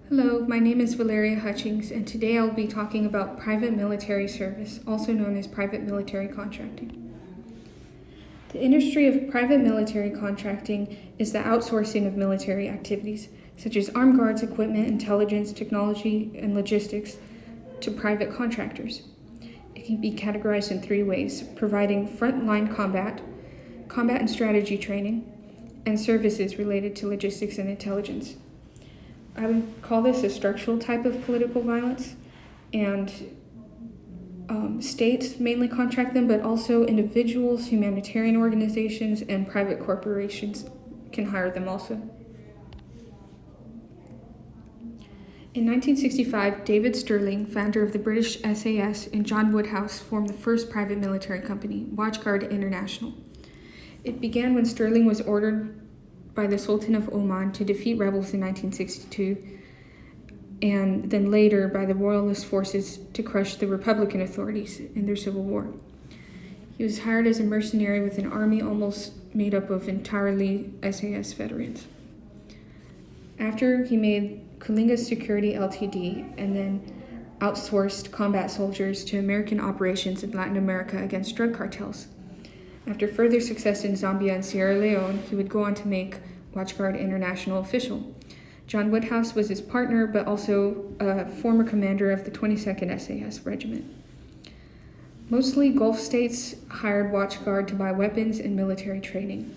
Hello, my name is Valeria Hutchings, and today I'll be talking about private military service, also known as private military contracting. The industry of private military contracting is the outsourcing of military activities, such as armed guards, equipment, intelligence, technology, and logistics, to private contractors. It can be categorized in three ways: providing frontline combat, combat and strategy training, and services related to logistics and intelligence. I would call this a structural type of political violence, and states mainly contract them, but also individuals, humanitarian organizations, and private corporations can hire them also. In 1965, David Stirling, founder of the British SAS, and John Woodhouse formed the first private military company, Watchguard International. It began when Stirling was ordered by the Sultan of Oman to defeat rebels in 1962, and then later by the royalist forces to crush the Republican authorities in their civil war. He was hired as a mercenary with an army almost made up of entirely SAS veterans. After he made Kalinga Security Ltd. and then outsourced combat soldiers to American operations in Latin America against drug cartels. After further success in Zambia and Sierra Leone, he would go on to make Watchguard International official. John Woodhouse was his partner, but also a former commander of the 22nd SAS Regiment. Mostly Gulf states hired Watchguard to buy weapons and military training.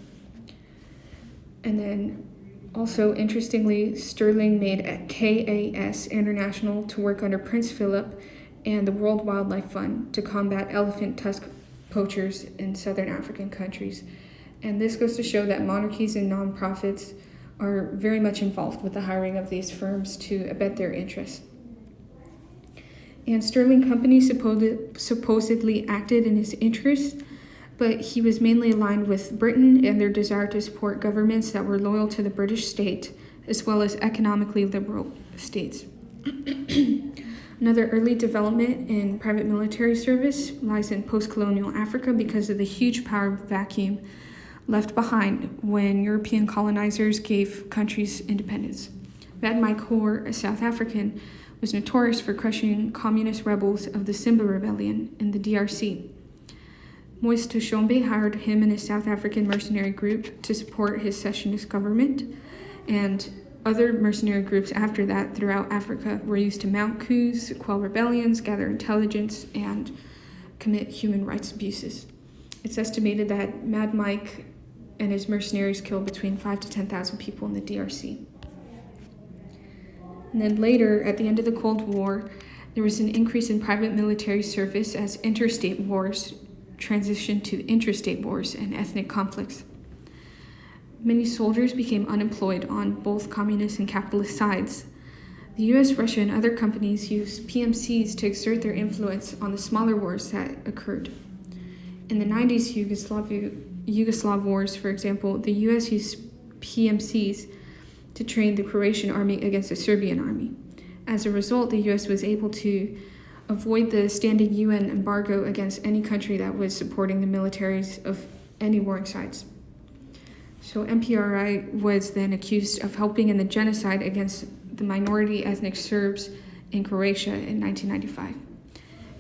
And then also, interestingly, Stirling made a KAS International to work under Prince Philip and the World Wildlife Fund to combat elephant tusk poachers in southern African countries. And this goes to show that monarchies and nonprofits are very much involved with the hiring of these firms to abet their interests. And Stirling Company supposedly acted in his interests, but he was mainly aligned with Britain and their desire to support governments that were loyal to the British state, as well as economically liberal states. Another early development in private military service lies in post-colonial Africa because of the huge power vacuum left behind when European colonizers gave countries independence. Mad Mike Hoare, a South African, was notorious for crushing communist rebels of the Simba Rebellion in the DRC. Moise Tshombe hired him and his South African mercenary group to support his secessionist government, and other mercenary groups after that throughout Africa were used to mount coups, quell rebellions, gather intelligence, and commit human rights abuses. It's estimated that Mad Mike and his mercenaries killed between 5,000 to 10,000 people in the DRC. And then later, at the end of the Cold War, there was an increase in private military service as interstate wars transitioned to intrastate wars and ethnic conflicts. Many soldiers became unemployed on both communist and capitalist sides. The US, Russia, and other companies used PMCs to exert their influence on the smaller wars that occurred. In the 90s Yugoslav wars, for example, the US used PMCs to train the Croatian army against the Serbian army. As a result, the US was able to avoid the standing UN embargo against any country that was supporting the militaries of any warring sides. So MPRI was then accused of helping in the genocide against the minority ethnic Serbs in Croatia in 1995.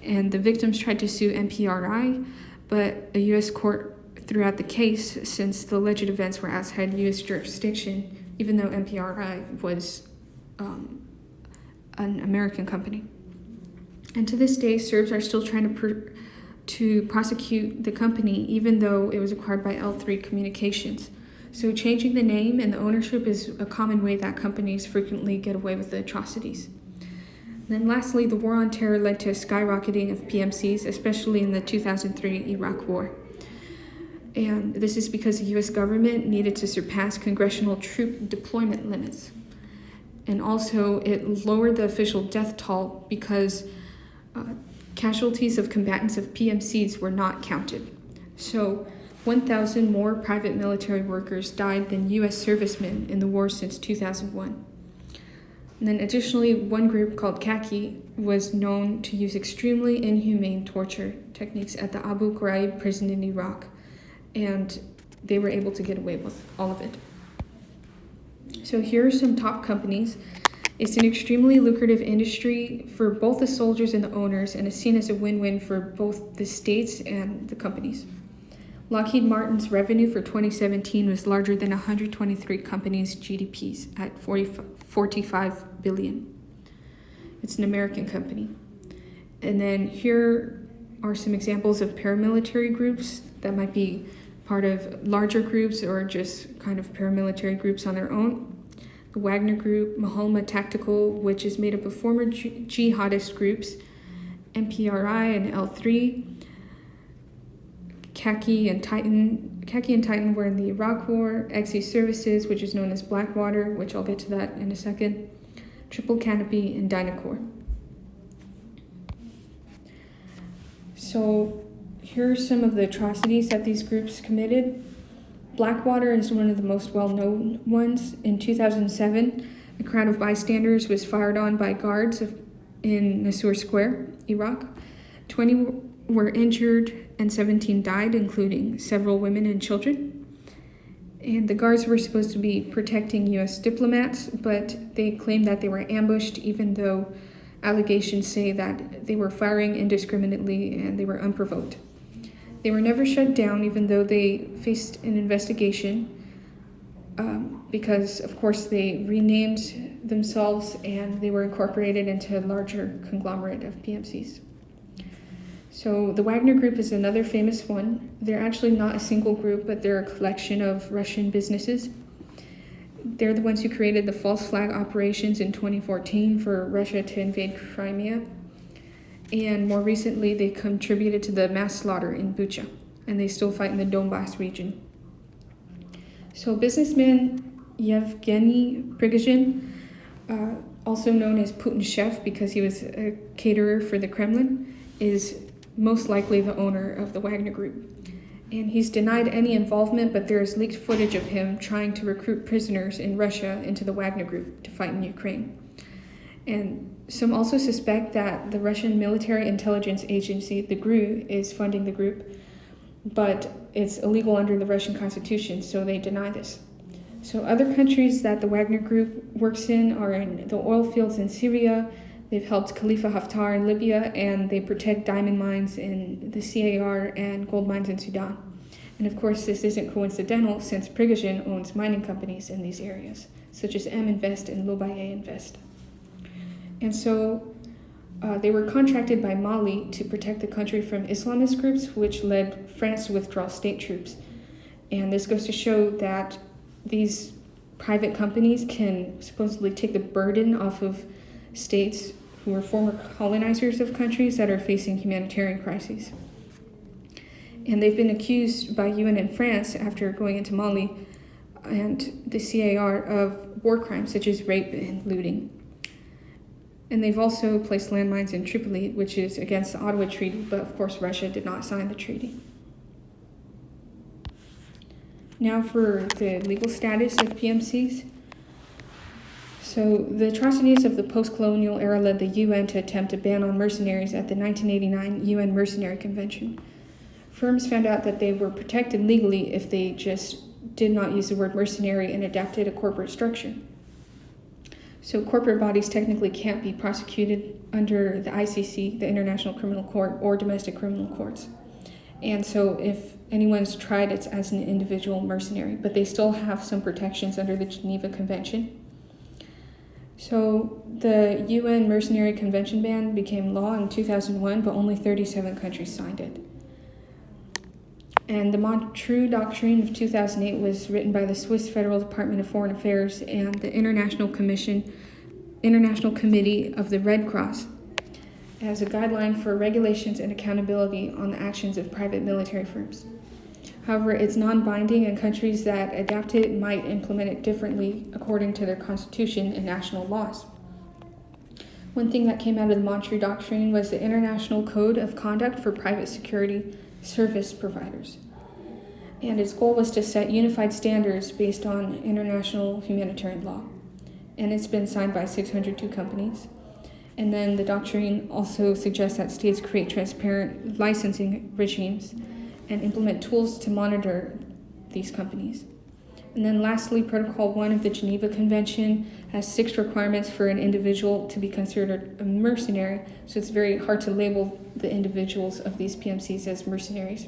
And the victims tried to sue MPRI, but a U.S. court threw out the case since the alleged events were outside U.S. jurisdiction, even though MPRI was an American company. And to this day, Serbs are still trying to prosecute the company, even though it was acquired by L3 Communications. So changing the name and the ownership is a common way that companies frequently get away with the atrocities. And then lastly, the war on terror led to a skyrocketing of PMCs, especially in the 2003 Iraq War. And this is because the US government needed to surpass congressional troop deployment limits. And also it lowered the official death toll because casualties of combatants of PMCs were not counted. So 1,000 more private military workers died than U.S. servicemen in the war since 2001. And then additionally, one group called Khaki was known to use extremely inhumane torture techniques at the Abu Ghraib prison in Iraq, and they were able to get away with all of it. So here are some top companies It's an extremely lucrative industry for both the soldiers and the owners, and is seen as a win-win for both the states and the companies. Lockheed Martin's revenue for 2017 was larger than 123 companies' GDPs at 45 billion. It's an American company. And then here are some examples of paramilitary groups that might be part of larger groups or just kind of paramilitary groups on their own. The Wagner Group, Mahalma Tactical, which is made up of former jihadist groups, MPRI and L3, Khaki and Titan were in the Iraq War, XE Services, which is known as Blackwater, which I'll get to that in a second, Triple Canopy, and Dynacore. So here are some of the atrocities that these groups committed. Blackwater is one of the most well-known ones. In 2007, a crowd of bystanders was fired on by guards in Nasur Square, Iraq. 20 were injured and 17 died, including several women and children. And the guards were supposed to be protecting U.S. diplomats, but they claimed that they were ambushed, even though allegations say that they were firing indiscriminately and they were unprovoked. They were never shut down, even though they faced an investigation, because, of course, they renamed themselves and they were incorporated into a larger conglomerate of PMCs. So the Wagner Group is another famous one. They're actually not a single group, but they're a collection of Russian businesses. They're the ones who created the false flag operations in 2014 for Russia to invade Crimea. And more recently, they contributed to the mass slaughter in Bucha, and they still fight in the Donbass region. So businessman Yevgeny Prigozhin, also known as Putin's chef because he was a caterer for the Kremlin, is most likely the owner of the Wagner Group. And he's denied any involvement, but there is leaked footage of him trying to recruit prisoners in Russia into the Wagner Group to fight in Ukraine. And some also suspect that the Russian military intelligence agency, the GRU, is funding the group, but it's illegal under the Russian constitution, so they deny this. So other countries that the Wagner Group works in are in the oil fields in Syria. They've helped Khalifa Haftar in Libya, and they protect diamond mines in the CAR and gold mines in Sudan. And of course, this isn't coincidental, since Prigozhin owns mining companies in these areas, such as M Invest and Lobaye Invest. And so they were contracted by Mali to protect the country from Islamist groups, which led France to withdraw state troops. And this goes to show that these private companies can supposedly take the burden off of states who are former colonizers of countries that are facing humanitarian crises. And they've been accused by UN and France, after going into Mali and the CAR, of war crimes such as rape and looting. And they've also placed landmines in Tripoli, which is against the Ottawa Treaty, but of course Russia did not sign the treaty. Now for the legal status of PMCs. So the atrocities of the post-colonial era led the UN to attempt a ban on mercenaries at the 1989 UN Mercenary Convention. Firms found out that they were protected legally if they just did not use the word mercenary and adapted a corporate structure. So corporate bodies technically can't be prosecuted under the ICC, the International Criminal Court, or domestic criminal courts. And so if anyone's tried, it's as an individual mercenary, but they still have some protections under the Geneva Convention. So the UN Mercenary Convention ban became law in 2001, but only 37 countries signed it. And the Montreux Doctrine of 2008 was written by the Swiss Federal Department of Foreign Affairs and the International Committee of the Red Cross as a guideline for regulations and accountability on the actions of private military firms. However, it's non-binding, and countries that adapt it might implement it differently according to their constitution and national laws. One thing that came out of the Montreux Doctrine was the International Code of Conduct for Private Security Service Providers. And its goal was to set unified standards based on international humanitarian law. And it's been signed by 602 companies. And then the doctrine also suggests that states create transparent licensing regimes and implement tools to monitor these companies. And then lastly, Protocol 1 of the Geneva Convention has 6 requirements for an individual to be considered a mercenary, so it's very hard to label the individuals of these PMCs as mercenaries.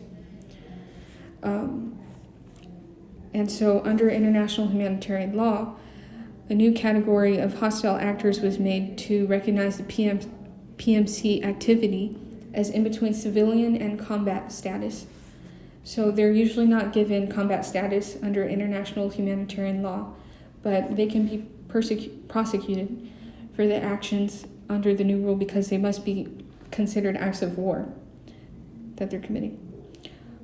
And so under international humanitarian law, a new category of hostile actors was made to recognize the PMC activity as in between civilian and combat status. So they're usually not given combat status under international humanitarian law, but they can be prosecuted for the actions under the new rule because they must be considered acts of war that they're committing.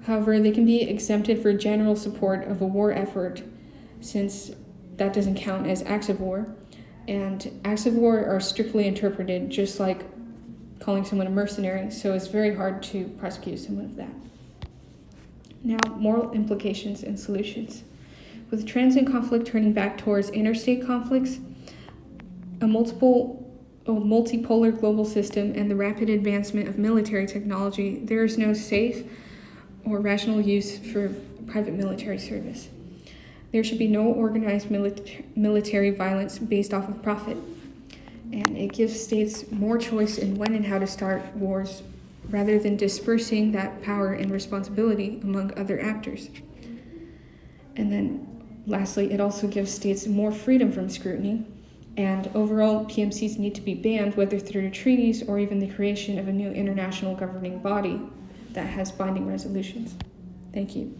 However, they can be exempted for general support of a war effort since that doesn't count as acts of war. And acts of war are strictly interpreted just like calling someone a mercenary, so it's very hard to prosecute someone of that. Now, moral implications and solutions. With trends in conflict turning back towards interstate conflicts, a multipolar global system, and the rapid advancement of military technology, there is no safe or rational use for private military service. There should be no organized military violence based off of profit, and it gives states more choice in when and how to start wars rather than dispersing that power and responsibility among other actors. And then lastly, it also gives states more freedom from scrutiny, and overall PMCs need to be banned whether through treaties or even the creation of a new international governing body that has binding resolutions. Thank you.